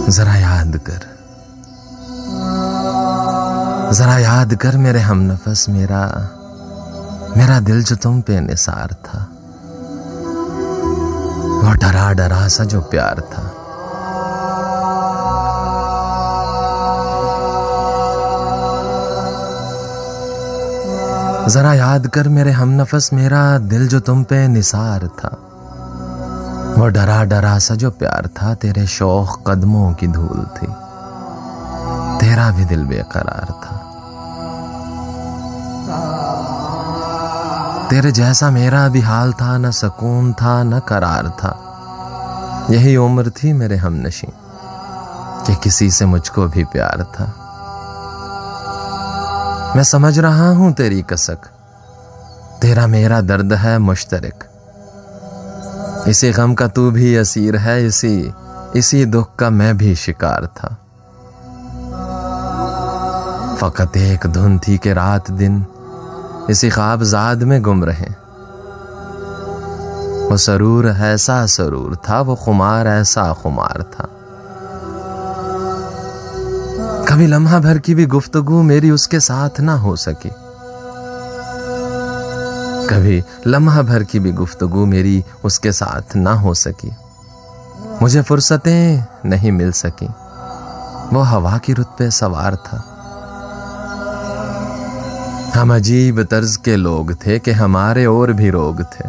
जरा याद कर, जरा याद कर मेरे हमनफस, मेरा दिल जो तुम पे निसार था, वो डरा डरा सा जो प्यार था। जरा याद कर मेरे हमनफस, मेरा दिल जो तुम पे निसार था, वो डरा डरा सा जो प्यार था। तेरे शौक कदमों की धूल थी, तेरा भी दिल बेकरार था। तेरे जैसा मेरा भी हाल था, न सुकून था न करार था। यही उम्र थी मेरे हमनशी कि किसी से मुझको भी प्यार था। मैं समझ रहा हूं तेरी कसक, तेरा मेरा दर्द है मुश्तरक। इसी गम का तू भी असीर है, इसी दुख का मैं भी शिकार था। फकत एक धुन थी कि रात दिन इसी ख्वाबजाद में गुम रहे। वो सरूर ऐसा सरूर था, वो खुमार ऐसा खुमार था। कभी लम्हा भर की भी गुफ्तगू मेरी उसके साथ ना हो सकी, कभी लम्हा भर की भी गुफ्तगू मेरी उसके साथ ना हो सकी। मुझे फुर्सतें नहीं मिल सकी, वो हवा की रुत पे सवार था। हम अजीब तर्ज के लोग थे कि हमारे और भी रोग थे।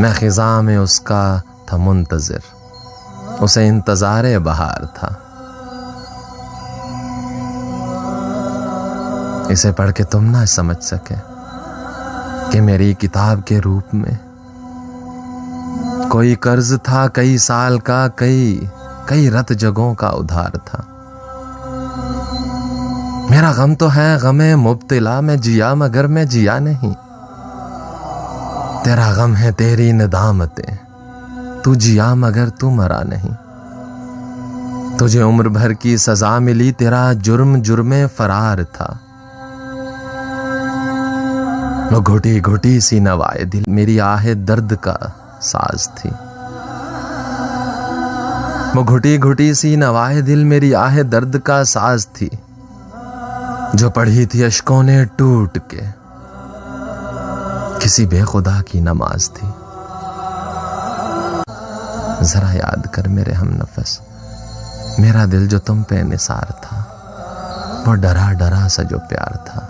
मैं खिजा में उसका था मुंतजिर, उसे इंतजारे बहार था। इसे पढ़ के तुम ना समझ सके कि मेरी किताब के रूप में कोई कर्ज था कई साल का, कई रत जगहों का उधार था। मेरा गम तो है गमे मुब्तिला, मैं जिया मगर मैं जिया नहीं। तेरा गम है तेरी नदामतें, तू जिया मगर तू मरा नहीं। तुझे उम्र भर की सजा मिली, तेरा जुर्म जुर्मे फरार था। वो घुटी घुटी सी नवाए दिल मेरी आहे दर्द का साज थी। वो घुटी घुटी सी नवाए दिल मेरी आहे दर्द का साज थी, जो पढ़ी थी अश्कों ने टूट के, किसी बेखुदा की नमाज थी। जरा याद कर मेरे हमनफस, मेरा दिल जो तुम पे निसार था, वो डरा डरा सा जो प्यार था।